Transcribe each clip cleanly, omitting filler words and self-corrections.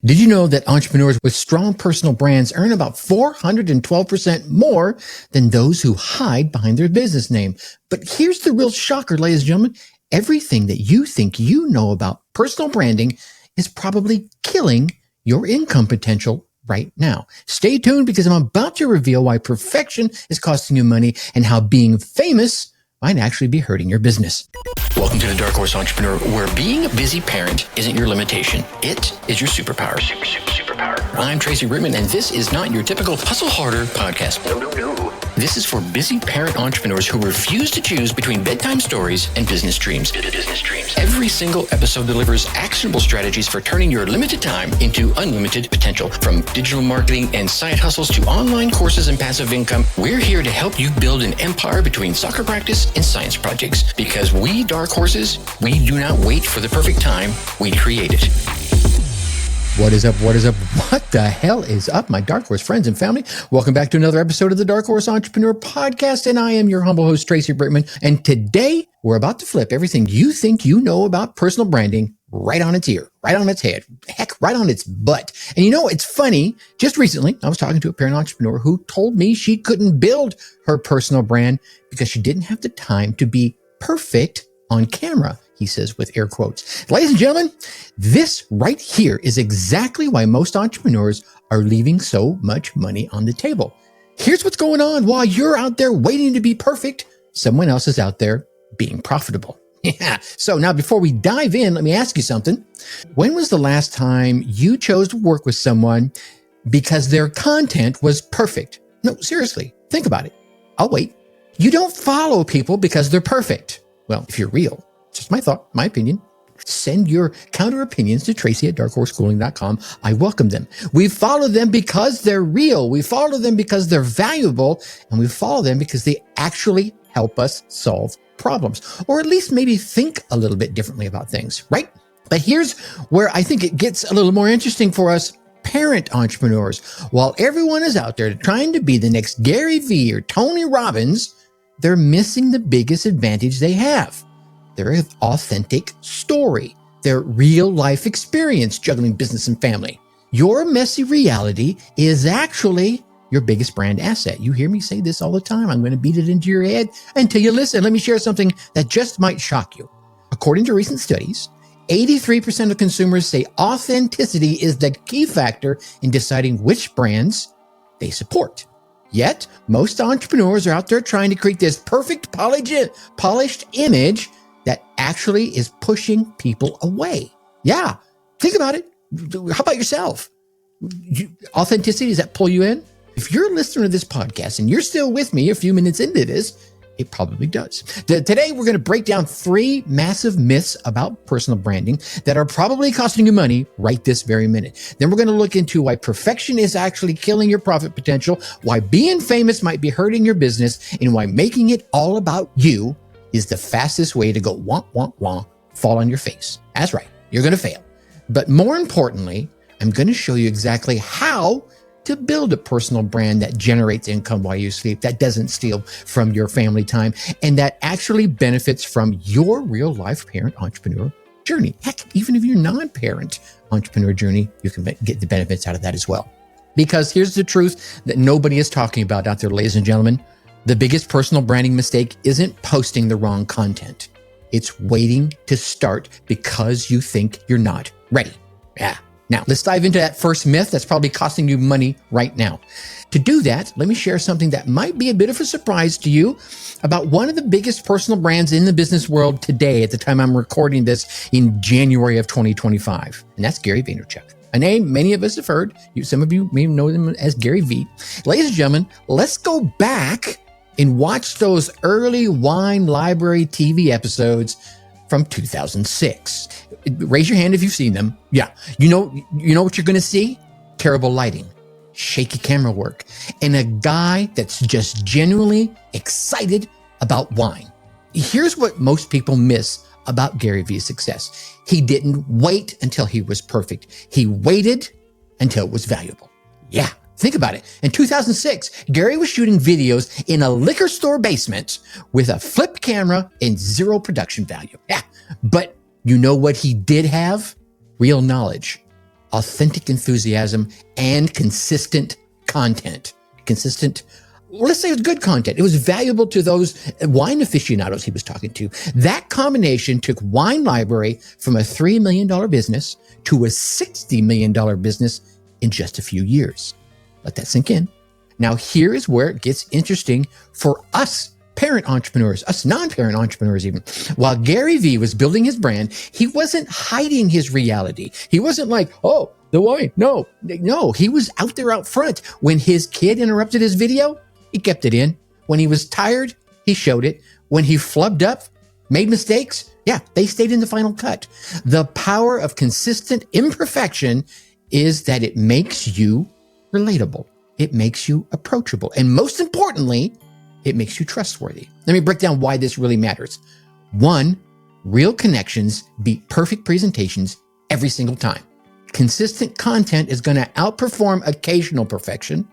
Did you know that entrepreneurs with strong personal brands earn about 412% more than those who hide behind their business name? But here's the real shocker, ladies and gentlemen. Everything that you think you know about personal branding is probably killing your income potential right now. Stay tuned because I'm about to reveal why perfection is costing you money and how being famous might actually be hurting your business. Welcome to the Dark Horse Entrepreneur, where being a busy parent isn't your limitation. It is your superpower. Superpower. I'm Tracy Brinkmann, and this is not your typical hustle harder podcast. No. This is for busy parent entrepreneurs who refuse to choose between bedtime stories and business dreams. Every single episode delivers actionable strategies for turning your limited time into unlimited potential. From digital marketing and side hustles to online courses and passive income, we're here to help you build an empire between soccer practice and science projects. Because we Dark Horses, we do not wait for the perfect time, we create it. What is up? What the hell is up, my Dark Horse friends and family? Welcome back to another episode of the Dark Horse Entrepreneur Podcast, and I am your humble host, Tracy Brinkmann. And today, we're about to flip everything you think you know about personal branding right on its ear, right on its head, heck, right on its butt. And you know, it's funny. Just recently, I was talking to a parent entrepreneur who told me she couldn't build her personal brand because she didn't have the time to be perfect on camera. He says with air quotes. Ladies and gentlemen, this right here is exactly why most entrepreneurs are leaving so much money on the table. Here's what's going on. While you're out there waiting to be perfect, someone else is out there being profitable. Yeah. So now before we dive in, let me ask you something. When was the last time you chose to work with someone because their content was perfect? No, seriously, think about it. I'll wait. You don't follow people because they're perfect. Well, if you're real. Just my thought, my opinion. Send your counter opinions to Tracy at darkhorseschooling.com. I welcome them. We follow them because they're real. We follow them because they're valuable. And we follow them because they actually help us solve problems. Or at least maybe think a little bit differently about things, right? But here's where I think it gets a little more interesting for us parent entrepreneurs. While everyone is out there trying to be the next Gary Vee or Tony Robbins, they're missing the biggest advantage they have. Their authentic story, their real life experience juggling business and family. Your messy reality is actually your biggest brand asset. You hear me say this all the time. I'm going to beat it into your head until you listen. Let me share something that just might shock you. According to recent studies, 83% of consumers say authenticity is the key factor in deciding which brands they support. Yet, most entrepreneurs are out there trying to create this perfect polished image that actually is pushing people away. Yeah, think about it. How about yourself? Authenticity, does that pull you in? If you're listening to this podcast and you're still with me a few minutes into this, it probably does. Today, we're going to break down 3 massive myths about personal branding that are probably costing you money right this very minute. Then we're going to look into why perfection is actually killing your profit potential, why being famous might be hurting your business, and why making it all about you is the fastest way to go wah, fall on your face. That's right. You're going to fail. But more importantly, I'm going to show you exactly how to build a personal brand that generates income while you sleep, that doesn't steal from your family time, and that actually benefits from your real life parent entrepreneur journey. Heck, even if you're non-parent entrepreneur journey, you can get the benefits out of that as well. Because here's the truth that nobody is talking about out there, ladies and gentlemen. The biggest personal branding mistake isn't posting the wrong content. It's waiting to start because you think you're not ready. Yeah. Now, let's dive into that first myth that's probably costing you money right now. To do that, let me share something that might be a bit of a surprise to you about one of the biggest personal brands in the business world today at the time I'm recording this in January of 2025. And that's Gary Vaynerchuk. A name many of us have heard. Some of you may know him as Gary Vee. Ladies and gentlemen, let's go back and watch those early Wine Library TV episodes from 2006. Raise your hand if you've seen them. Yeah. You know what you're going to see? Terrible lighting, shaky camera work, and a guy that's just genuinely excited about wine. Here's what most people miss about Gary Vee's success. He didn't wait until he was perfect. He waited until it was valuable. Yeah. Think about it. In 2006, Gary was shooting videos in a liquor store basement with a flip camera and 0 production value. Yeah. But you know what he did have? Real knowledge. authentic enthusiasm, and consistent content. Let's say it was good content. It was valuable to those wine aficionados he was talking to. That combination took Wine Library from a $3 million business to a $60 million business in just a few years. Let that sink in. Now, here is where it gets interesting for us parent entrepreneurs, us non-parent entrepreneurs even. While Gary Vee was building his brand, he wasn't hiding his reality. He wasn't like, oh, the wine. No, he was out there out front. When his kid interrupted his video, he kept it in. When he was tired, he showed it. When he flubbed up, made mistakes, they stayed in the final cut. The power of consistent imperfection is that it makes you relatable. It makes you approachable. And most importantly, it makes you trustworthy. Let me break down why this really matters. 1, real connections beat perfect presentations every single time. Consistent content is going to outperform occasional perfection.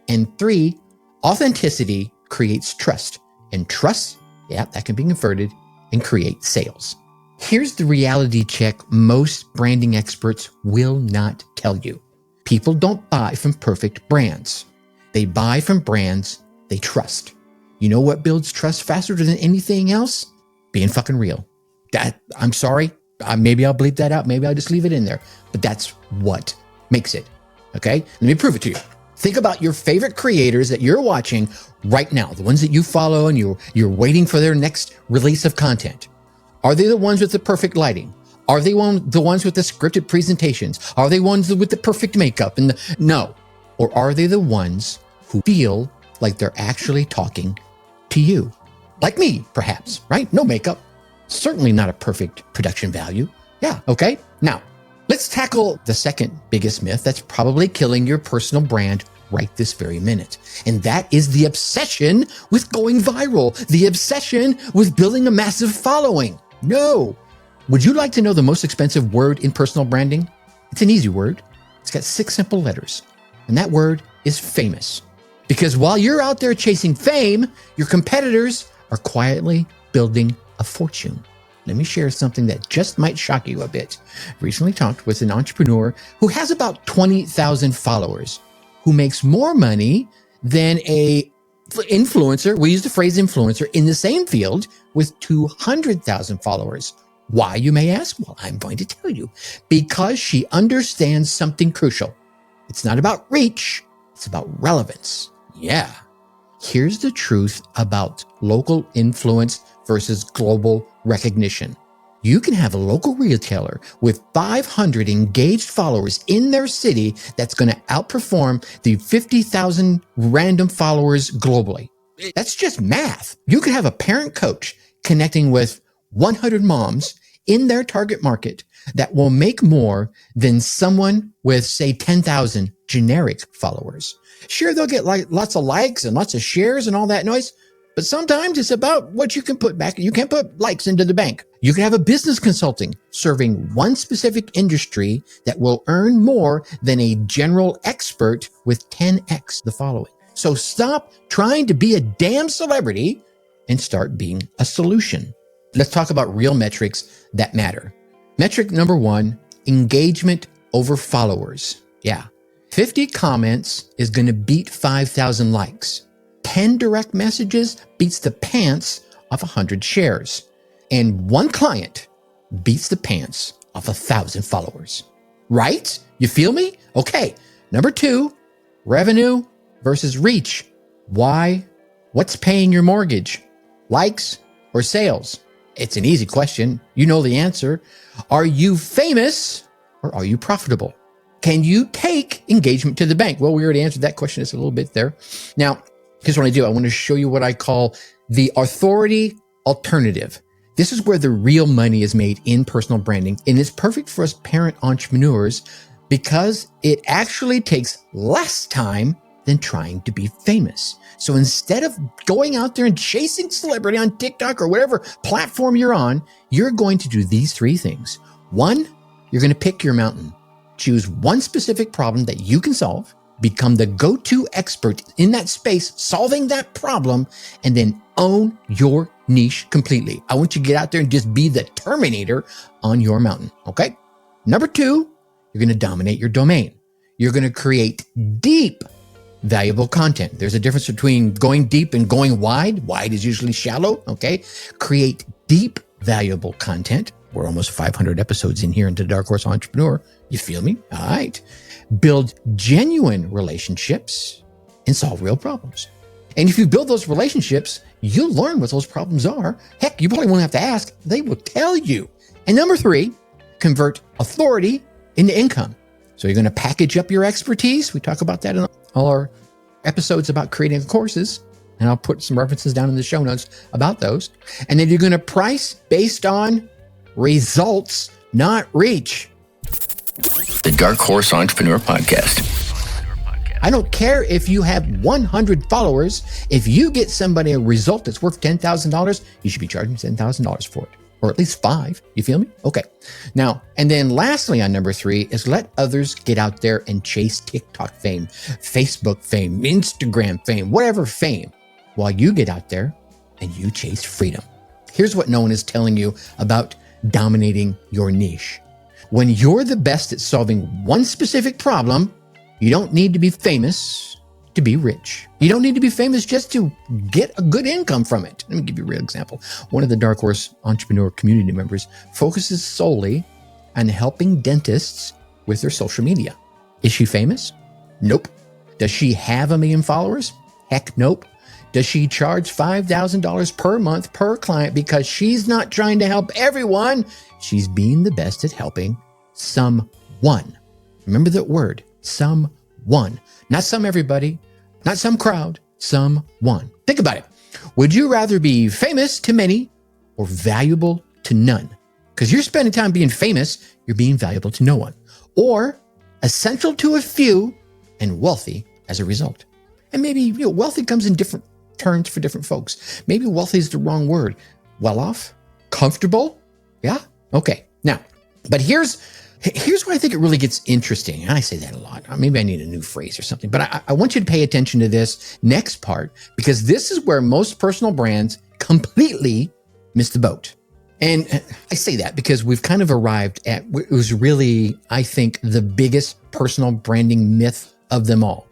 And 3, authenticity creates trust. And trust, that can be converted and create sales. Here's the reality check most branding experts will not tell you. People don't buy from perfect brands. They buy from brands they trust. You know what builds trust faster than anything else? Being fucking real. I'm sorry. Maybe I'll bleep that out. Maybe I'll just leave it in there. But that's what makes it. Okay? Let me prove it to you. Think about your favorite creators that you're watching right now, the ones that you follow and you're waiting for their next release of content. Are they the ones with the perfect lighting? Are they the ones with the scripted presentations? Are they ones with the perfect makeup? No. Or are they the ones who feel like they're actually talking to you? Like me, perhaps, right? No makeup. Certainly not a perfect production value. Yeah, okay. Now, let's tackle the second biggest myth that's probably killing your personal brand right this very minute. And that is the obsession with going viral, the obsession with building a massive following. No. Would you like to know the most expensive word in personal branding? It's an easy word. It's got 6 simple letters. And that word is famous. Because while you're out there chasing fame, your competitors are quietly building a fortune. Let me share something that just might shock you a bit. Recently talked with an entrepreneur who has about 20,000 followers, who makes more money than a influencer, we use the phrase influencer, in the same field with 200,000 followers. Why, you may ask? Well, I'm going to tell you. Because she understands something crucial. It's not about reach, it's about relevance. Yeah. Here's the truth about local influence versus global recognition. You can have a local retailer with 500 engaged followers in their city that's going to outperform the 50,000 random followers globally. That's just math. You could have a parent coach connecting with 100 moms in their target market that will make more than someone with, say, 10,000 generic followers. Sure, they'll get lots of likes and lots of shares and all that noise, but sometimes it's about what you can put back. You can't put likes into the bank. You can have a business consulting serving one specific industry that will earn more than a general expert with 10x the following. So stop trying to be a damn celebrity and start being a solution. Let's talk about real metrics that matter. Metric number 1, engagement over followers. Yeah. 50 comments is going to beat 5,000 likes. 10 direct messages beats the pants off 100 shares. And 1 client beats the pants off 1,000 followers. Right? You feel me? Okay. Number 2, revenue versus reach. Why? What's paying your mortgage? Likes or sales? It's an easy question. You know the answer. Are you famous or are you profitable? Can you take engagement to the bank? Well, we already answered that question just a little bit there. Now, here's what I do. I want to show you what I call the authority alternative. This is where the real money is made in personal branding, and it's perfect for us parent entrepreneurs because it actually takes less time than trying to be famous. So instead of going out there and chasing celebrity on TikTok or whatever platform you're on, you're going to do these 3 things. 1, you're going to pick your mountain. Choose one specific problem that you can solve, become the go-to expert in that space, solving that problem, and then own your niche completely. I want you to get out there and just be the Terminator on your mountain, okay? Number 2, You're going to dominate your domain. You're going to create deep, valuable content. There's a difference between going deep and going wide. Wide is usually shallow, okay? Create deep, valuable content. We're almost 500 episodes in here into Dark Horse Entrepreneur. You feel me? All right. Build genuine relationships and solve real problems. And if you build those relationships, you'll learn what those problems are. Heck, you probably won't have to ask. They will tell you. And number 3, convert authority into income. So you're going to package up your expertise. We talk about that in all our episodes about creating courses. And I'll put some references down in the show notes about those. And then you're going to price based on results, not reach. The Dark Horse Entrepreneur Podcast. I don't care if you have 100 followers. If you get somebody a result that's worth $10,000, you should be charging $10,000 for it, or at least 5. You feel me? Okay. Now, and then lastly on number 3 is let others get out there and chase TikTok fame, Facebook fame, Instagram fame, whatever fame, while you get out there and you chase freedom. Here's what no one is telling you about dominating your niche. When you're the best at solving one specific problem, you don't need to be famous to be rich. You don't need to be famous just to get a good income from it. Let me give you a real example. One of the Dark Horse Entrepreneur community members focuses solely on helping dentists with their social media. Is she famous? Nope. Does she have 1 million followers? Heck, nope. Does she charge $5,000 per month per client because she's not trying to help everyone? She's being the best at helping someone. Remember that word. Someone, not some everybody, not some crowd, someone. Think about it. Would you rather be famous to many or valuable to none? Because you're spending time being famous, you're being valuable to no one, or essential to a few and wealthy as a result. And maybe wealthy comes in different terms for different folks. Maybe wealthy is the wrong word. Well off, comfortable. Yeah. Okay. Now, but here's where I think it really gets interesting. And I say that a lot. Maybe I need a new phrase or something, but I want you to pay attention to this next part, because this is where most personal brands completely miss the boat. And I say that because we've kind of arrived at what was really, I think, the biggest personal branding myth of them all.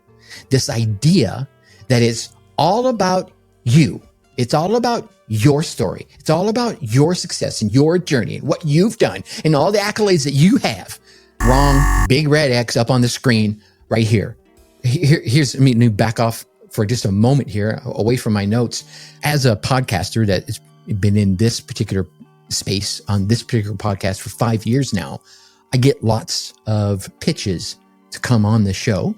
This idea that it's all about you. It's all about your story. It's all about your success and your journey and what you've done and all the accolades that you have. Wrong. Big red X up on the screen right here. Here's, let me back off for just a moment here, away from my notes. As a podcaster that has been in this particular space on this particular podcast for 5 years now, I get lots of pitches to come on the show,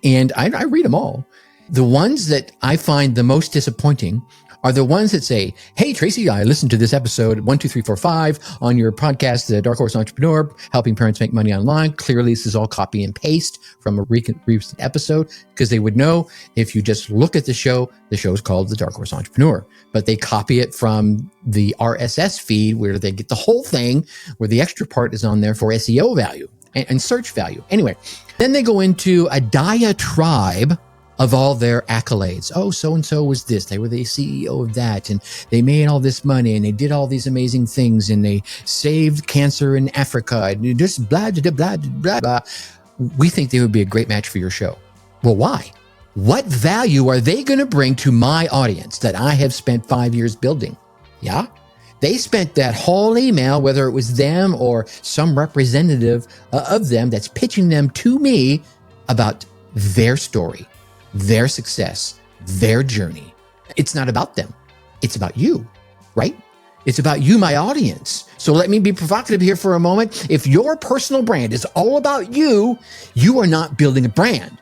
and I read them all. The ones that I find the most disappointing are the ones that say, hey, Tracy, I listened to this episode 1, 2, 3, 4, 5 on your podcast, The Dark Horse Entrepreneur, helping parents make money online. Clearly, this is all copy and paste from a recent episode, because they would know if you just look at the show is called The Dark Horse Entrepreneur. But they copy it from the RSS feed where they get the whole thing, where the extra part is on there for SEO value and search value. Anyway, then they go into a diatribe of all their accolades. Oh, so-and-so was this. They were the CEO of that. And they made all this money and they did all these amazing things and they saved cancer in Africa and just blah, blah, blah, blah, blah. We think they would be a great match for your show. Well, why? What value are they going to bring to my audience that I have spent 5 years building? Yeah. They spent that whole email, whether it was them or some representative of them that's pitching them to me about their story, their success, their journey. It's not about them. It's about you, right? It's about you, my audience. So let me be provocative here for a moment. If your personal brand is all about you, you are not building a brand.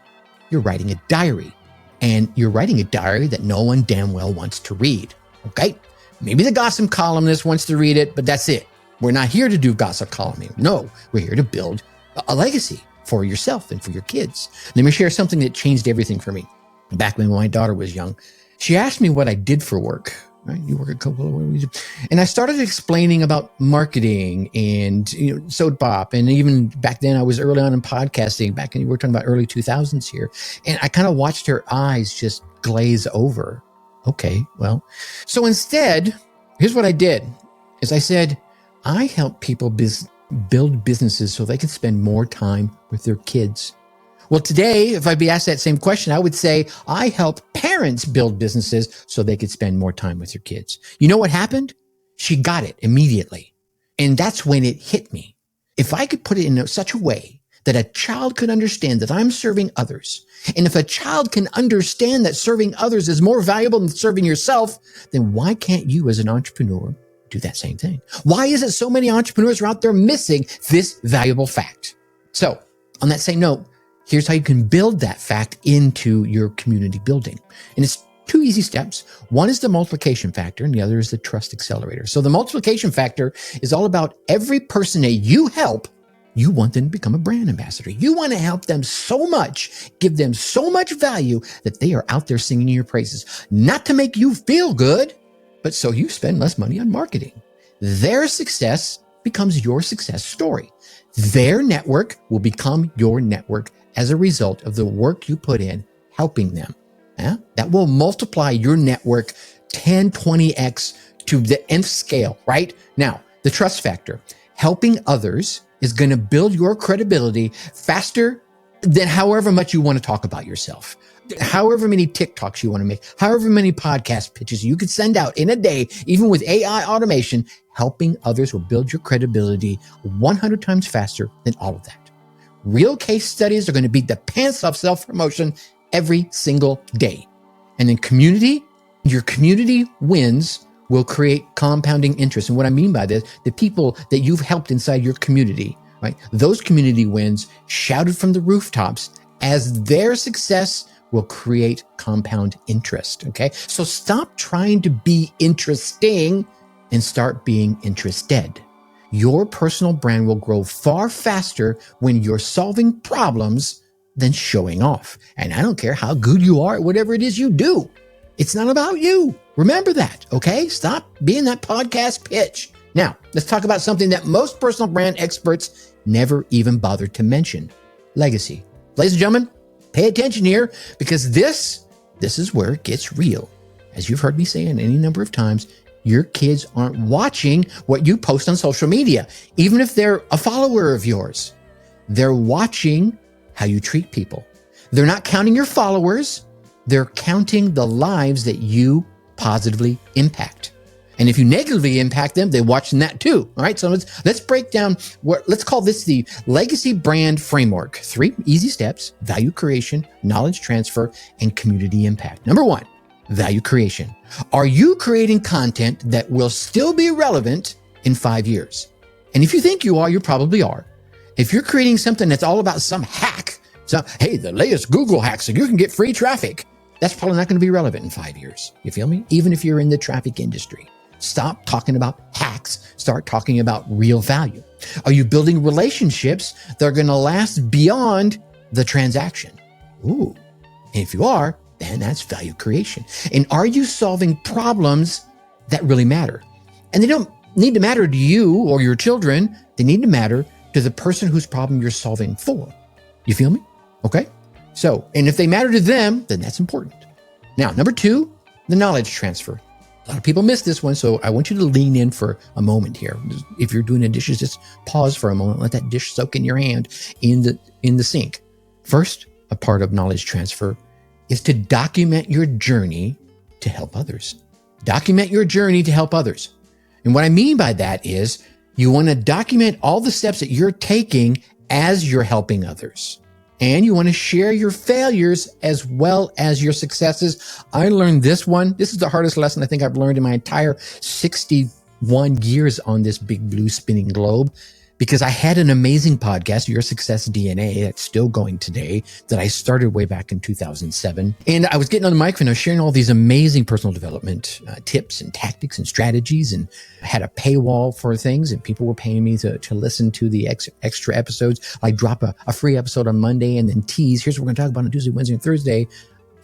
You're writing a diary, and you're writing a diary that no one damn well wants to read. Okay. Maybe the gossip columnist wants to read it, but that's it. We're not here to do gossip columning. No, we're here to build a legacy for yourself and for your kids. Let me share something that changed everything for me. Back when my daughter was young, she asked me what I did for work. Right? You work at Coca-Cola, what do we do? And I started explaining about marketing and soap pop. And even back then I was early on in podcasting, back in, we're talking about early 2000s here. And I kind of watched her eyes just glaze over. Okay, well, so instead, here's what I did is I said, I help people build businesses so they can spend more time with their kids? Well, today, if I'd be asked that same question, I would say I help parents build businesses so they could spend more time with their kids. You know what happened? She got it immediately. And that's when it hit me. If I could put it in such a way that a child could understand that I'm serving others, and if a child can understand that serving others is more valuable than serving yourself, then why can't you as an entrepreneur do that same thing? Why is it so many entrepreneurs are out there missing this valuable fact? So on that same note, here's how you can build that fact into your community building. And it's 2 easy steps. One is the multiplication factor and the other is the trust accelerator. So the multiplication factor is all about every person that you help, you want them to become a brand ambassador. You want to help them so much, give them so much value that they are out there singing your praises, not to make you feel good, but so you spend less money on marketing. Their success becomes your success story. Their network will become your network as a result of the work you put in helping them. Yeah? That will multiply your network 10, 20x to the nth scale, right? Now, the trust factor. Helping others is going to build your credibility faster than however much you want to talk about yourself. However many TikToks you want to make, however many podcast pitches you could send out in a day, even with AI automation, helping others will build your credibility 100 times faster than all of that. Real case studies are going to beat the pants off self-promotion every single day. And then your community wins will create compounding interest. And what I mean by this, the people that you've helped inside your community, right? Those community wins shouted from the rooftops as their success will create compound interest, okay? So stop trying to be interesting and start being interested. Your personal brand will grow far faster when you're solving problems than showing off. And I don't care how good you are at whatever it is you do. It's not about you. Remember that, okay? Stop being that podcast pitch. Now, let's talk about something that most personal brand experts never even bother to mention: legacy. Ladies and gentlemen, pay attention here, because this is where it gets real. As you've heard me say any number of times, your kids aren't watching what you post on social media, even if they're a follower of yours. They're watching how you treat people. They're not counting your followers. They're counting the lives that you positively impact. And if you negatively impact them, they're watching that too. All right. So let's break down let's call this the legacy brand framework. 3 easy steps: value creation, knowledge transfer, and community impact. Number 1, value creation. Are you creating content that will still be relevant in 5 years? And if you think you are, you probably are. If you're creating something that's all about some hack, hey, the latest Google hack so you can get free traffic, that's probably not going to be relevant in 5 years. You feel me? Even if you're in the traffic industry. Stop talking about hacks. Start talking about real value. Are you building relationships that are going to last beyond the transaction? Ooh. And if you are, then that's value creation. And are you solving problems that really matter? And they don't need to matter to you or your children. They need to matter to the person whose problem you're solving for. You feel me? Okay. So, and if they matter to them, then that's important. Now, number 2, the knowledge transfer. A lot of people miss this one, so I want you to lean in for a moment here. If you're doing the dishes, just pause for a moment, let that dish soak in your hand in the sink. First, a part of knowledge transfer is to document your journey to help others. Document your journey to help others. And what I mean by that is you want to document all the steps that you're taking as you're helping others. And you want to share your failures as well as your successes. I learned this one. This is the hardest lesson I think I've learned in my entire 61 years on this big blue spinning globe, because I had an amazing podcast, Your Success DNA, that's still going today, that I started way back in 2007. And I was getting on the microphone, I was sharing all these amazing personal development tips and tactics and strategies, and I had a paywall for things, and people were paying me to listen to the extra episodes. I drop a free episode on Monday and then tease, here's what we're going to talk about on Tuesday, Wednesday, and Thursday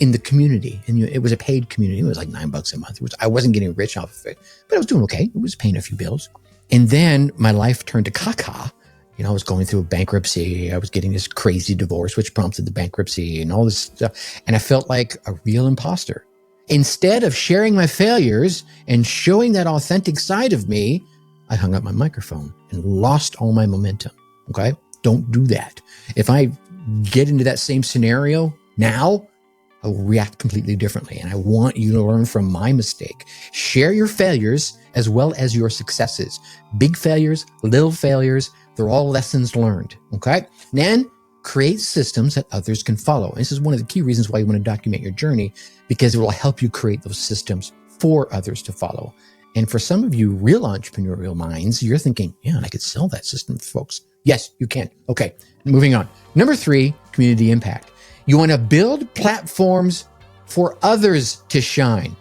in the community. And it was a paid community. It was like $9 a month. I wasn't getting rich off of it, but I was doing okay. It was paying a few bills. And then my life turned to caca. You know, I was going through a bankruptcy. I was getting this crazy divorce, which prompted the bankruptcy and all this stuff. And I felt like a real imposter. Instead of sharing my failures and showing that authentic side of me, I hung up my microphone and lost all my momentum. Okay. Don't do that. If I get into that same scenario now, I will react completely differently. And I want you to learn from my mistake. Share your failures as well as your successes. Big failures, little failures, they're all lessons learned. Okay. And then create systems that others can follow. And this is one of the key reasons why you want to document your journey, because it will help you create those systems for others to follow. And for some of you real entrepreneurial minds, you're thinking, yeah, I could sell that system to folks. Yes, you can. Okay, moving on. Number 3, community impact. You want to build platforms for others to shine.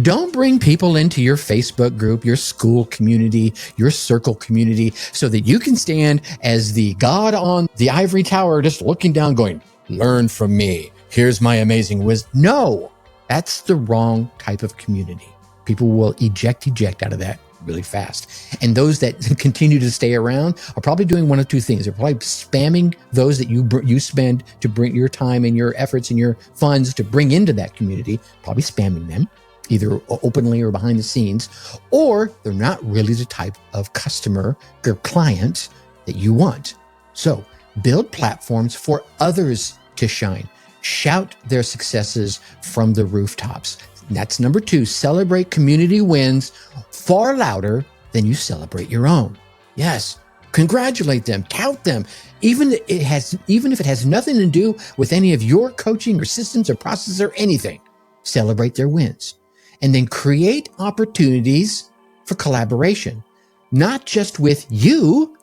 Don't bring people into your Facebook group, your school community, your circle community, so that you can stand as the God on the ivory tower, just looking down going, learn from me. Here's my amazing wisdom. No, that's the wrong type of community. People will eject out of that really fast. And those that continue to stay around are probably doing one of two things. They're probably spamming those that you spend to bring your time and your efforts and your funds to bring into that community, probably spamming them, either openly or behind the scenes, or they're not really the type of customer or client that you want. So build platforms for others to shine. Shout their successes from the rooftops. That's number 2. Celebrate community wins far louder than you celebrate your own. Yes, congratulate them, tout them, even if it has nothing to do with any of your coaching or systems or processes or anything. Celebrate their wins. And then create opportunities for collaboration, not just with you,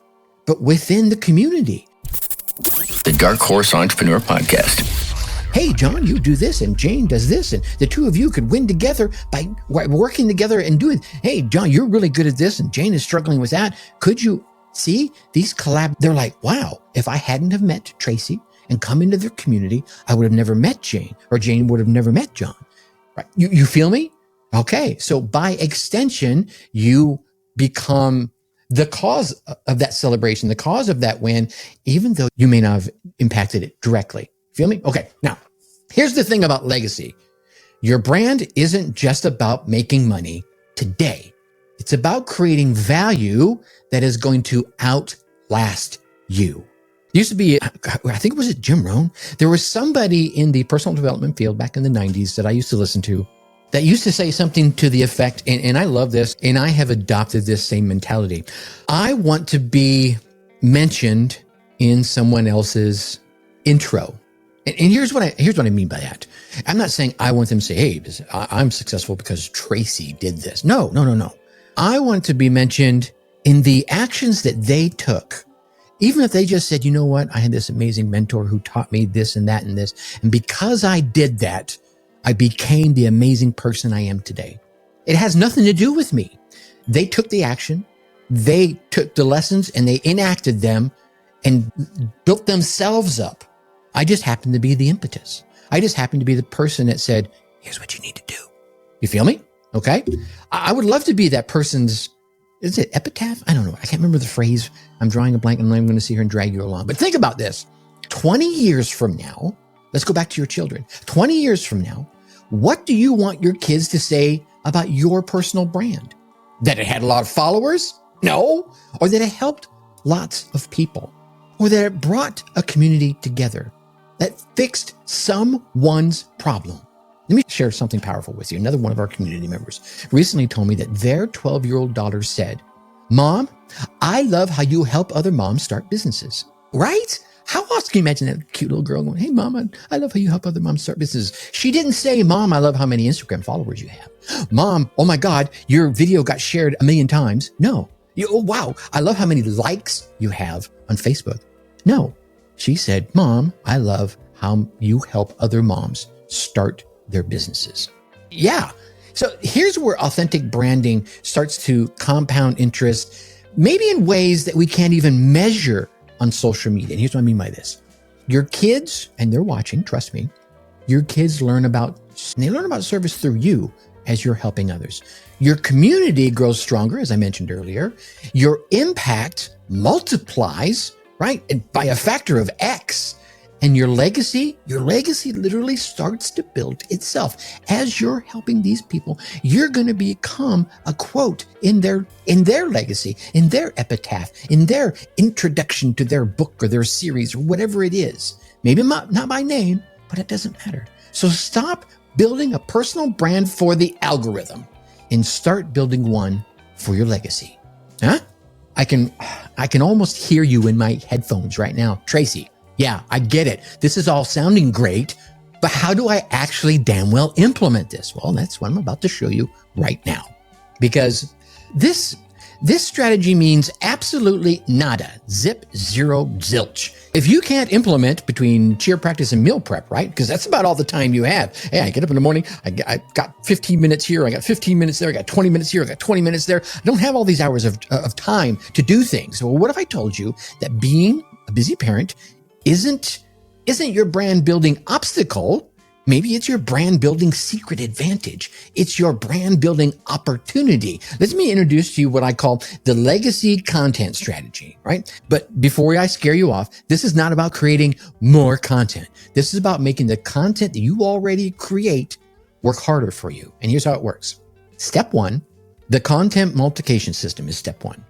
but within the community. The Dark Horse Entrepreneur Podcast. Hey, John, you do this and Jane does this, and the two of you could win together by working together and doing, hey, John, you're really good at this and Jane is struggling with that. Could you see these collab? They're like, wow, if I hadn't have met Tracy and come into their community, I would have never met Jane, or Jane would have never met John. Right? You feel me? Okay. So by extension, you become the cause of that celebration, the cause of that win, even though you may not have impacted it directly. Feel me? Okay. Now, here's the thing about legacy. Your brand isn't just about making money today. It's about creating value that is going to outlast you. It used to be, I think it was Jim Rohn. There was somebody in the personal development field back in the 90s that I used to listen to that used to say something to the effect, and I love this, and I have adopted this same mentality. I want to be mentioned in someone else's intro. And here's what I mean by that. I'm not saying I want them to say, hey, I'm successful because Tracy did this. No. I want to be mentioned in the actions that they took. Even if they just said, you know what, I had this amazing mentor who taught me this and that and this. And because I did that, I became the amazing person I am today. It has nothing to do with me. They took the action, they took the lessons, and they enacted them and built themselves up. I just happened to be the impetus. I just happened to be the person that said, here's what you need to do. You feel me? Okay. I would love to be that person's, is it epitaph? I don't know. I can't remember the phrase. I'm drawing a blank and I'm going to sit here and drag you along. But think about this. 20 years from now, let's go back to your children. 20 years from now, what do you want your kids to say about your personal brand? That it had a lot of followers? No. Or that it helped lots of people? Or that it brought a community together? That fixed someone's problem? Let me share something powerful with you. Another one of our community members recently told me that their 12-year-old daughter said, Mom, I love how you help other moms start businesses. Right? How else can you imagine that cute little girl going, hey, Mom, I love how you help other moms start businesses. She didn't say, Mom, I love how many Instagram followers you have. Mom, oh my God, your video got shared 1 million times. No. Oh, wow, I love how many likes you have on Facebook. No. She said, Mom, I love how you help other moms start their businesses. Yeah. So here's where authentic branding starts to compound interest, maybe in ways that we can't even measure on social media. And here's what I mean by this. Your kids, and they're watching, trust me, your kids learn about service through you as you're helping others. Your community grows stronger, as I mentioned earlier. Your impact multiplies, right? And by a factor of X And your legacy literally starts to build itself. As you're helping these people, you're going to become a quote in their legacy, in their epitaph, in their introduction to their book or their series or whatever it is. Maybe not by name, but it doesn't matter. So stop building a personal brand for the algorithm and start building one for your legacy. Huh? I can almost hear you in my headphones right now. Tracy, yeah, I get it. This is all sounding great, but how do I actually damn well implement this? Well, that's what I'm about to show you right now. Because this strategy means absolutely nada, zip, zero, zilch. If you can't implement between cheer practice and meal prep, right? Because that's about all the time you have. Hey, I get up in the morning, I got 15 minutes here, I got 15 minutes there, I got 20 minutes here, I got 20 minutes there. I don't have all these hours of time to do things. Well, what if I told you that being a busy parent isn't your brand building obstacle? Maybe it's your brand building secret advantage. It's your brand building opportunity. Let me introduce to you what I call the legacy content strategy, right? But before I scare you off, this is not about creating more content. This is about making the content that you already create work harder for you. And here's how it works. Step one, the content multiplication system is step one.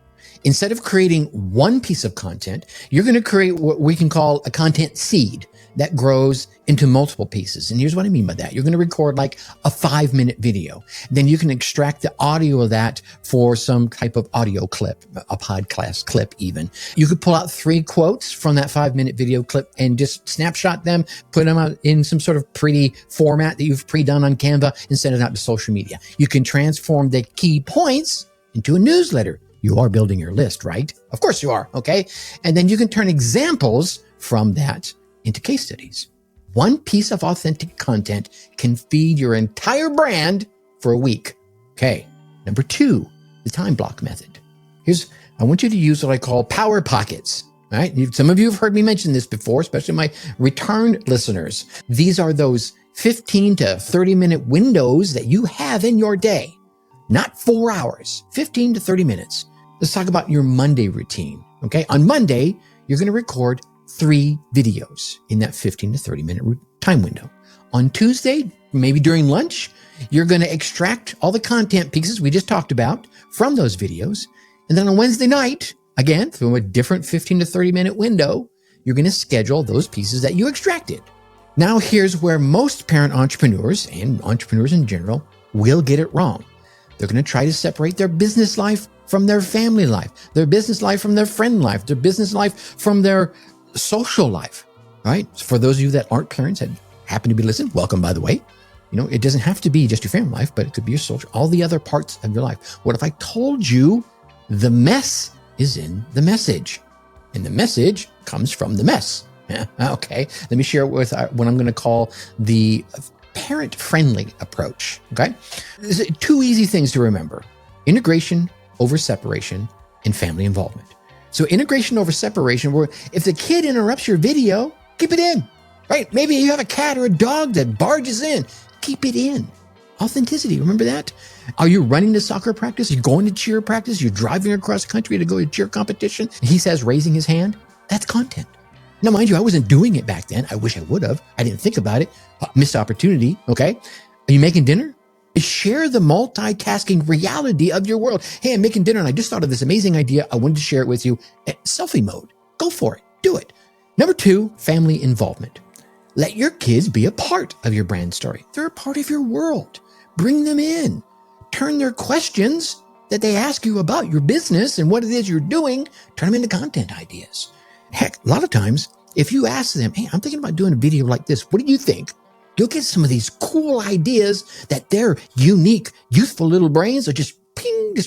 Instead of creating one piece of content, you're going to create what we can call a content seed that grows into multiple pieces. And here's what I mean by that. You're going to record like a 5-minute video. Then you can extract the audio of that for some type of audio clip, a podcast clip even. You could pull out 3 quotes from that 5-minute video clip and just snapshot them, put them out in some sort of pretty format that you've pre-done on Canva and send it out to social media. You can transform the key points into a newsletter. You are building your list, right? Of course you are, okay? And then you can turn examples from that into case studies. One piece of authentic content can feed your entire brand for a week. Okay. Number 2, the time block method. I want you to use what I call power pockets. All right. Some of you have heard me mention this before, especially my return listeners. These are those 15 to 30 minute windows that you have in your day. Not 4 hours, 15 to 30 minutes. Let's talk about your Monday routine. Okay. On Monday, you're going to record 3 videos in that 15 to 30 minute time window. On Tuesday, maybe during lunch, you're going to extract all the content pieces we just talked about from those videos. And then on Wednesday night, again, through a different 15 to 30 minute window, you're going to schedule those pieces that you extracted. Now, here's where most parent entrepreneurs and entrepreneurs in general will get it wrong. They're going to try to separate their business life from their family life, their business life from their friend life, their business life from their social life, right? For those of you that aren't parents and happen to be listening, welcome, by the way. It doesn't have to be just your family life, but it could be your social, all the other parts of your life. What if I told you the mess is in the message and the message comes from the mess? Yeah, okay. Let me share it with what I'm going to call the parent-friendly approach, okay? There's 2 easy things to remember: integration over separation and family involvement. So integration over separation, where if the kid interrupts your video, keep it in, right? Maybe you have a cat or a dog that barges in, keep it in. Authenticity, remember that? Are you running to soccer practice? You're going to cheer practice? You're driving across the country to go to cheer competition? And he says, raising his hand? That's content. Now, mind you, I wasn't doing it back then. I wish I would have. I didn't think about it. Missed opportunity, okay? Are you making dinner? Share the multitasking reality of your world. Hey, I'm making dinner and I just thought of this amazing idea. I wanted to share it with you. Selfie mode. Go for it. Do it. Number 2, family involvement. Let your kids be a part of your brand story. They're a part of your world. Bring them in. Turn their questions that they ask you about your business and what it is you're doing, turn them into content ideas. Heck, a lot of times, if you ask them, hey, I'm thinking about doing a video like this, what do you think? You'll get some of these cool ideas that their unique, youthful little brains will just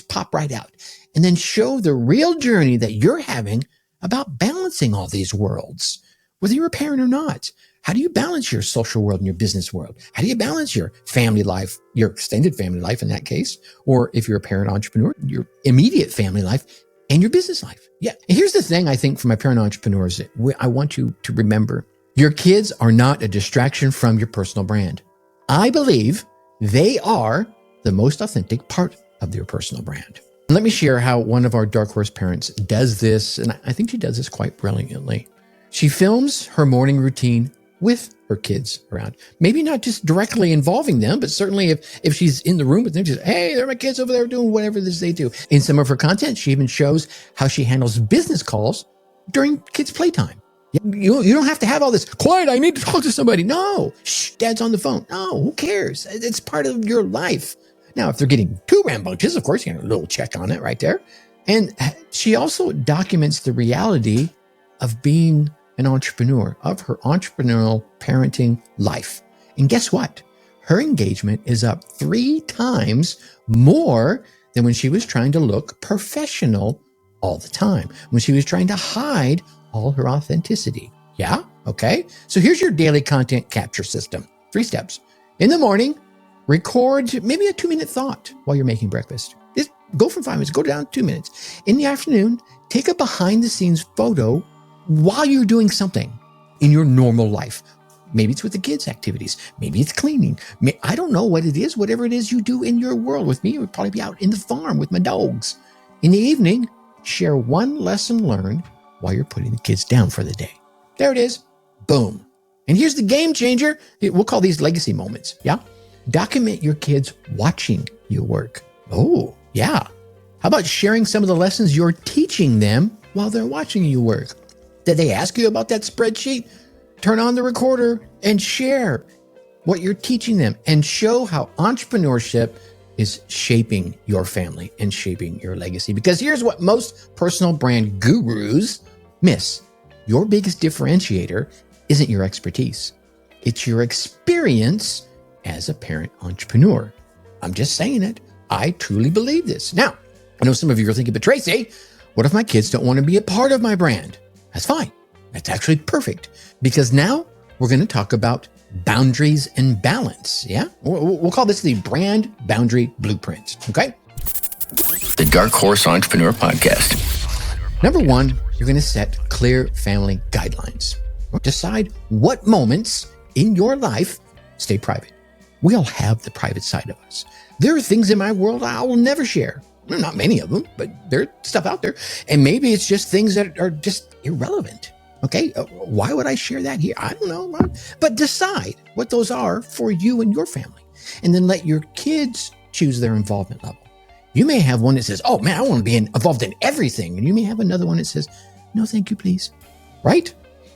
pop right out. And then show the real journey that you're having about balancing all these worlds, whether you're a parent or not. How do you balance your social world and your business world? How do you balance your family life, your extended family life in that case? Or if you're a parent entrepreneur, your immediate family life and your business life. Yeah. And here's the thing I think for my parent entrepreneurs, I want you to remember, your kids are not a distraction from your personal brand. I believe they are the most authentic part of your personal brand. Let me share how one of our Dark Horse parents does this, and I think she does this quite brilliantly. She films her morning routine with her kids around. Maybe not just directly involving them, but certainly if she's in the room with them, she's, hey, there are my kids over there doing whatever it is they do. In some of her content, she even shows how she handles business calls during kids' playtime. You don't have to have all this, quiet, I need to talk to somebody. No, shh, dad's on the phone. No, who cares? It's part of your life. Now, if they're getting too rambunctious, of course, you have a little check on it right there. And she also documents the reality of being an entrepreneur, of her entrepreneurial parenting life. And guess what? Her engagement is up 3 times more than when she was trying to look professional all the time, when she was trying to hide all her authenticity. Yeah? Okay. So here's your daily content capture system. 3 steps. In the morning, record maybe a 2-minute thought while you're making breakfast. Just go from 5 minutes, go down 2 minutes. In the afternoon, take a behind the scenes photo while you're doing something in your normal life. Maybe it's with the kids' activities. Maybe it's cleaning. I don't know what it is, whatever it is you do in your world. With me, it would probably be out in the farm with my dogs. In the evening, share 1 lesson learned while you're putting the kids down for the day. There it is. Boom. And here's the game changer. We'll call these legacy moments. Yeah. Document your kids watching you work. Oh, yeah. How about sharing some of the lessons you're teaching them while they're watching you work? Did they ask you about that spreadsheet? Turn on the recorder and share what you're teaching them and show how entrepreneurship is shaping your family and shaping your legacy. Because here's what most personal brand gurus miss. Your biggest differentiator isn't your expertise. It's your experience as a parent entrepreneur. I'm just saying it. I truly believe this. Now, I know some of you are thinking, but Tracy, what if my kids don't want to be a part of my brand? That's fine. That's actually perfect, because now we're going to talk about boundaries and balance. Yeah. We'll call this the brand boundary blueprint. Okay. The Dark Horse Entrepreneur Podcast. Number 1, you're going to set clear family guidelines. Decide what moments in your life stay private. We all have the private side of us. There are things in my world I will never share. Well, not many of them, but there's stuff out there. And maybe it's just things that are just irrelevant. Okay. Why would I share that here? I don't know. But decide what those are for you and your family. And then let your kids choose their involvement level. You may have one that says, oh man, I want to be involved in everything. And you may have another one that says, no, thank you, please. Right?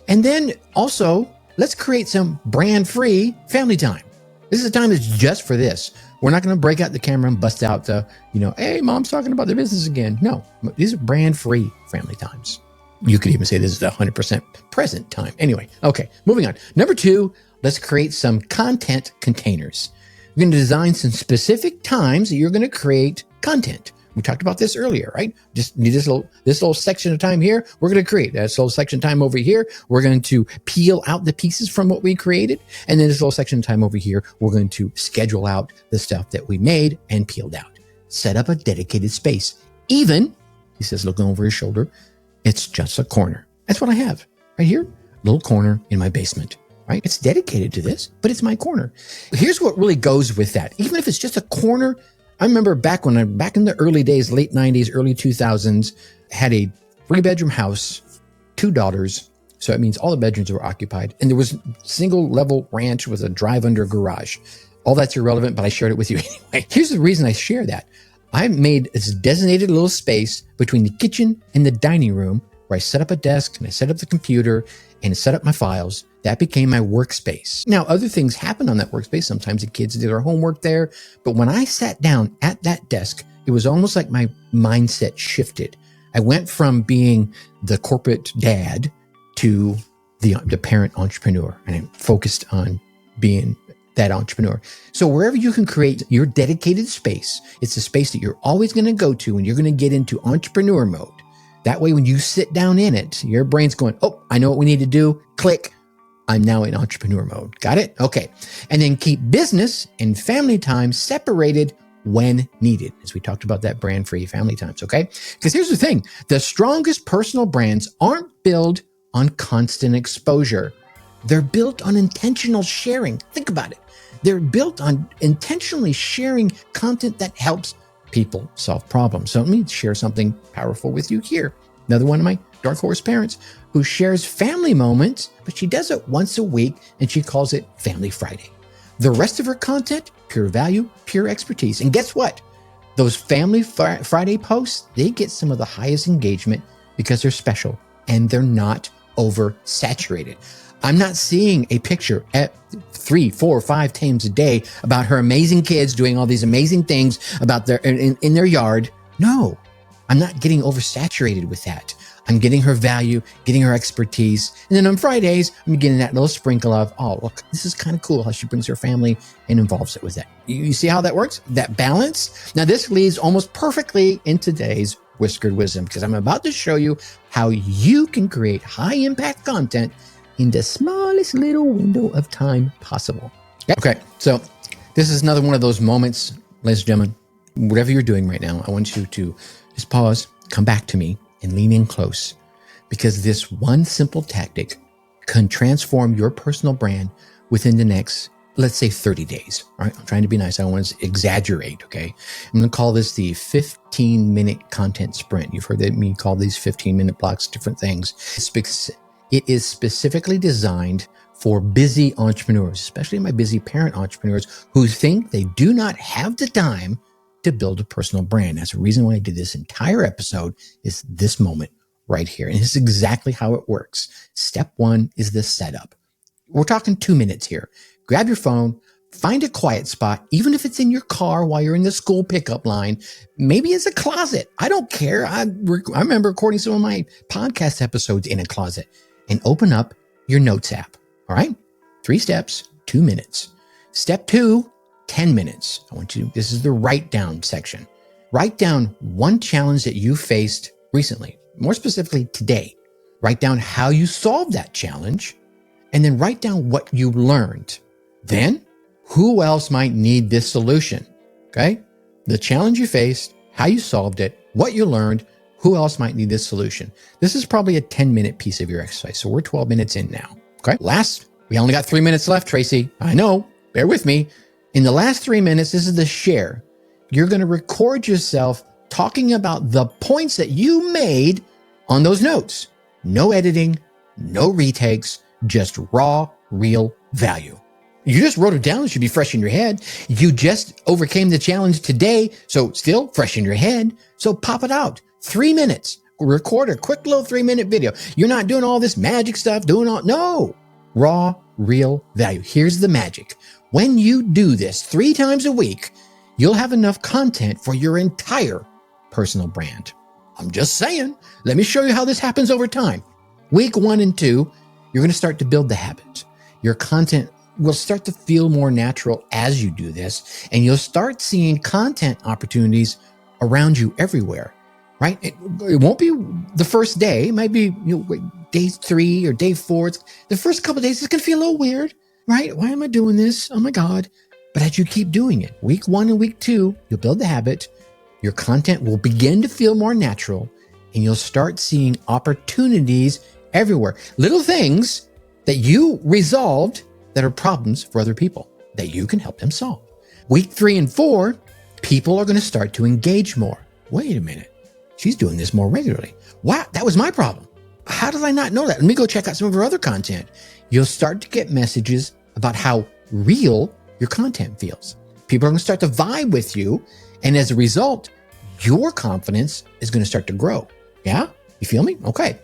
And then also, let's create some brand-free family time. This is a time that's just for this. We're not going to break out the camera and bust out the, hey, mom's talking about their business again. No, these are brand-free family times. You could even say this is the 100% present time. Anyway, okay, moving on. Number 2, let's create some content containers. You're going to design some specific times that you're going to create content. We talked about this earlier, right? Just need this little section of time here. We're going to create this little section of time over here. We're going to peel out the pieces from what we created. And then this little section of time over here, we're going to schedule out the stuff that we made and peeled out. Set up a dedicated space. Even, he says, looking over his shoulder, it's just a corner. That's what I have right here. Little corner in my basement, right? It's dedicated to this, but it's my corner. Here's what really goes with that. Even if it's just a corner, I remember back in the early days, late 90s, early 2000s, had a 3-bedroom house, 2 daughters. So it means all the bedrooms were occupied. And there was single level ranch with a drive under garage. All that's irrelevant, but I shared it with you anyway. Here's the reason I share that. I made this designated little space between the kitchen and the dining room where I set up a desk and I set up the computer and set up my files. That became my workspace. Now, other things happen on that workspace. Sometimes the kids did their homework there. But when I sat down at that desk, it was almost like my mindset shifted. I went from being the corporate dad to the parent entrepreneur, and I focused on being that entrepreneur. So wherever you can create your dedicated space, it's a space that you're always going to go to when you're going to get into entrepreneur mode. That way, when you sit down in it, your brain's going, oh, I know what we need to do. Click. I'm now in entrepreneur mode. Got it? Okay. And then keep business and family time separated when needed, as we talked about that brand-free family times, okay? Because here's the thing. The strongest personal brands aren't built on constant exposure. They're built on intentional sharing. Think about it. They're built on intentionally sharing content that helps people solve problems. So let me share something powerful with you here. Another one of my Dark Horse Parents, who shares family moments, but she does it once a week and she calls it Family Friday. The rest of her content, pure value, pure expertise. And guess what? Those Family Friday posts, they get some of the highest engagement because they're special and they're not oversaturated. I'm not seeing a picture at 3, 4, 5 times a day about her amazing kids doing all these amazing things about their in their yard. No, I'm not getting oversaturated with that. I'm getting her value, getting her expertise. And then on Fridays, I'm getting that little sprinkle of, oh, look, this is kind of cool how she brings her family and involves it with it. You see how that works? That balance? Now, this leads almost perfectly in today's Whiskered Wisdom, because I'm about to show you how you can create high impact content in the smallest little window of time possible. Okay, so this is another one of those moments, ladies and gentlemen, whatever you're doing right now, I want you to just pause, come back to me, and lean in close, because this one simple tactic can transform your personal brand within the next, let's say 30 days. All right. I'm trying to be nice. I don't want to exaggerate. Okay. I'm going to call this the 15-minute content sprint. You've heard me call these 15-minute blocks different things. It is specifically designed for busy entrepreneurs, especially my busy parent entrepreneurs who think they do not have the time to build a personal brand. That's the reason why I did this entire episode is this moment right here. And this is exactly how it works. Step 1 is the setup. We're talking 2 minutes here. Grab your phone, find a quiet spot, even if it's in your car while you're in the school pickup line. Maybe it's a closet. I don't care. I remember recording some of my podcast episodes in a closet. And open up your notes app. All right. 3 steps, 2 minutes. Step 2, 10 minutes. This is the write down section. Write down one challenge that you faced recently, more specifically today. Write down how you solved that challenge, and then write down what you learned. Then, who else might need this solution? Okay. The challenge you faced, how you solved it, what you learned, who else might need this solution? This is probably a 10-minute piece of your exercise. So we're 12 minutes in now. Okay. We only got 3 minutes left, Tracy. I know. Bear with me. In the last 3 minutes, this is the share. You're going to record yourself talking about the points that you made on those notes. No editing, no retakes, just raw, real value. You just wrote it down. It should be fresh in your head. You just overcame the challenge today. So still fresh in your head. So pop it out. 3 minutes. Record a quick little 3-minute video. You're not doing all this magic stuff, no. Raw, real value. Here's the magic. When you do this 3 times a week, you'll have enough content for your entire personal brand. I'm just saying. Let me show you how this happens over time. Week 1 and 2, you're going to start to build the habit. Your content will start to feel more natural as you do this, and you'll start seeing content opportunities around you everywhere, right? It won't be the first day. It might be day 3 or day 4. The first couple of days, it's going to feel a little weird, right? Why am I doing this? Oh my God. But as you keep doing it, week 1 and week 2, you'll build the habit. Your content will begin to feel more natural, and you'll start seeing opportunities everywhere. Little things that you resolved that are problems for other people that you can help them solve. Week 3 and 4, people are going to start to engage more. Wait a minute. She's doing this more regularly. Wow, that was my problem. How did I not know that? Let me go check out some of her other content. You'll start to get messages about how real your content feels. People are going to start to vibe with you. And as a result, your confidence is going to start to grow. Yeah? You feel me? Okay.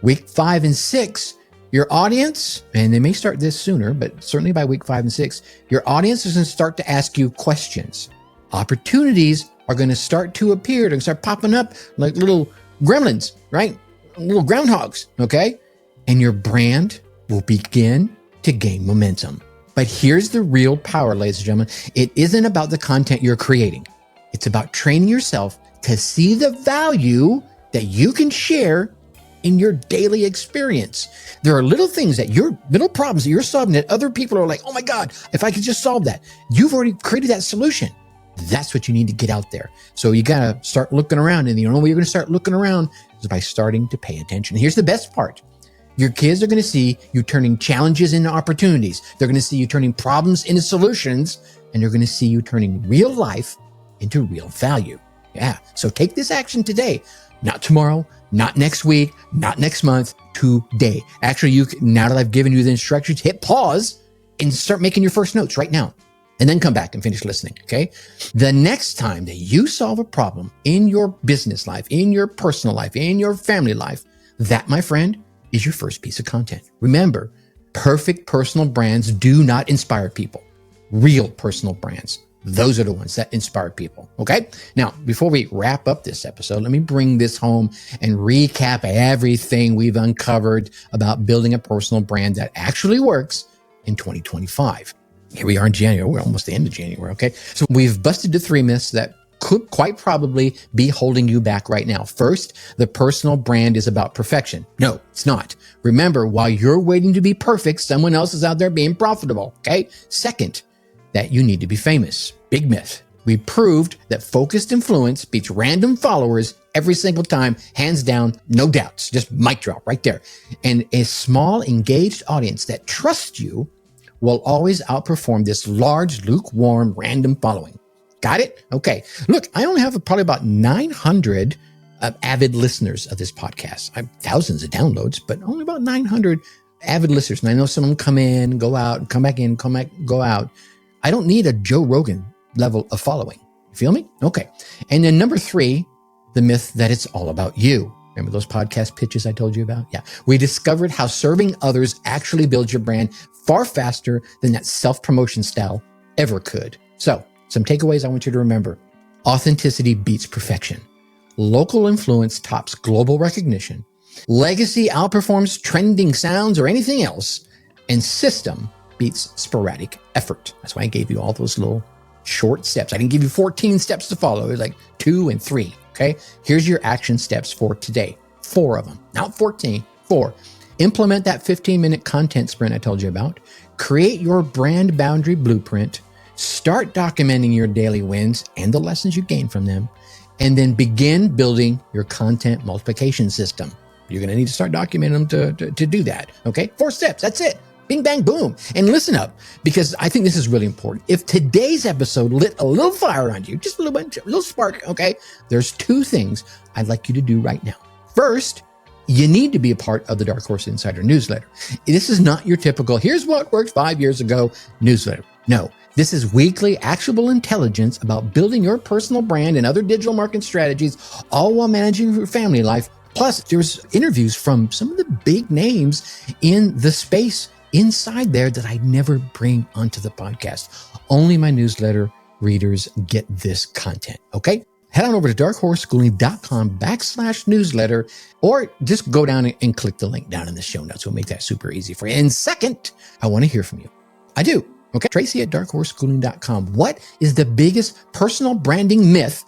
Week 5 and 6, your audience, and they may start this sooner, but certainly by week 5 and 6, your audience is going to start to ask you questions. Opportunities are going to start to appear. They're going to start popping up like little gremlins, right? Little groundhogs, okay? And your brand will begin to gain momentum. But here's the real power, ladies and gentlemen. It isn't about the content you're creating. It's about training yourself to see the value that you can share in your daily experience. There are little things little problems that you're solving that other people are like, oh my God, if I could just solve that. You've already created that solution. That's what you need to get out there. So you got to start looking around. And the only way you're going to start looking around is by starting to pay attention. Here's the best part. Your kids are going to see you turning challenges into opportunities. They're going to see you turning problems into solutions, and they're going to see you turning real life into real value. Yeah. So take this action today, not tomorrow, not next week, not next month, today. Actually, now that I've given you the instructions, hit pause and start making your first notes right now. And then come back and finish listening, okay? The next time that you solve a problem in your business life, in your personal life, in your family life, that, my friend, is your first piece of content. Remember, perfect personal brands do not inspire people. Real personal brands, those are the ones that inspire people, okay? Now, before we wrap up this episode, let me bring this home and recap everything we've uncovered about building a personal brand that actually works in 2025. Here we are in January. We're almost the end of January, okay? So we've busted the 3 myths that could quite probably be holding you back right now. First, the personal brand is about perfection. No, it's not. Remember, while you're waiting to be perfect, someone else is out there being profitable, okay? Second, that you need to be famous. Big myth. We proved that focused influence beats random followers every single time, hands down, no doubts. Just mic drop right there. And a small, engaged audience that trusts you will always outperform this large, lukewarm, random following. Got it? Okay. Look, I only have probably about 900 avid listeners of this podcast. I have thousands of downloads, but only about 900 avid listeners. And I know some of them come in, go out, come back in, come back, go out. I don't need a Joe Rogan level of following. You feel me? Okay. And then number 3, the myth that it's all about you. Remember those podcast pitches I told you about? Yeah. We discovered how serving others actually builds your brand far faster than that self-promotion style ever could. So, some takeaways I want you to remember. Authenticity beats perfection. Local influence tops global recognition. Legacy outperforms trending sounds or anything else. And system beats sporadic effort. That's why I gave you all those little short steps. I didn't give you 14 steps to follow. It was like 2 and 3. Okay. Here's your action steps for today. 4 of them, not 14, 4. Implement that 15-minute content sprint I told you about. Create your brand boundary blueprint. Start documenting your daily wins and the lessons you gain from them. And then begin building your content multiplication system. You're going to need to start documenting them to do that. Okay. 4 steps. That's it. Bing, bang, boom. And listen up, because I think this is really important. If today's episode lit a little fire on you, just a little spark, okay, there's 2 things I'd like you to do right now. First, you need to be a part of the Dark Horse Insider newsletter. This is not your typical, here's what worked 5 years ago newsletter. No, this is weekly actionable intelligence about building your personal brand and other digital marketing strategies, all while managing your family life. Plus, there's interviews from some of the big names in the space inside there that I never bring onto the podcast. Only my newsletter readers get this content, okay? Head on over to darkhorseschooling.com/newsletter, or just go down and click the link down in the show notes. We'll make that super easy for you. And second, I want to hear from you. I do, okay? Tracy at darkhorseschooling.com. What is the biggest personal branding myth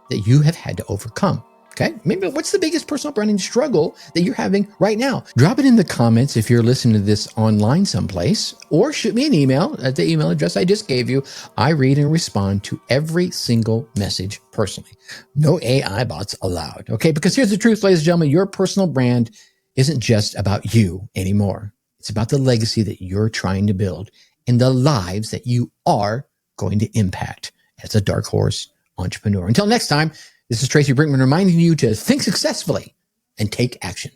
that you have had to overcome? Okay, maybe what's the biggest personal branding struggle that you're having right now? Drop it in the comments if you're listening to this online someplace, or shoot me an email at the email address I just gave you. I read and respond to every single message personally. No AI bots allowed. Okay, because here's the truth, ladies and gentlemen, your personal brand isn't just about you anymore. It's about the legacy that you're trying to build and the lives that you are going to impact as a Dark Horse entrepreneur. Until next time, this is Tracy Brinkmann reminding you to think successfully and take action.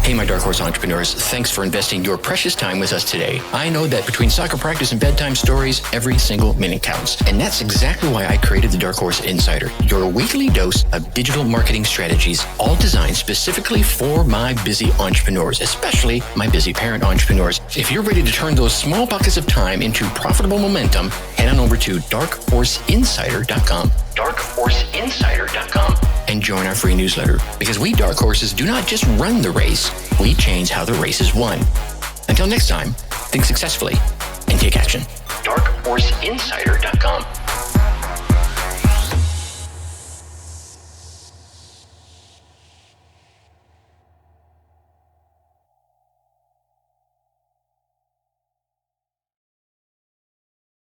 Hey, my Dark Horse entrepreneurs, thanks for investing your precious time with us today. I know that between soccer practice and bedtime stories, every single minute counts. And that's exactly why I created the Dark Horse Insider, your weekly dose of digital marketing strategies, all designed specifically for my busy entrepreneurs, especially my busy parent entrepreneurs. If you're ready to turn those small buckets of time into profitable momentum, head on over to darkhorseinsider.com. darkhorseinsider.com and join our free newsletter, because we Dark Horses do not just run the race, we change how the race is won. Until next time, think successfully and take action. darkhorseinsider.com.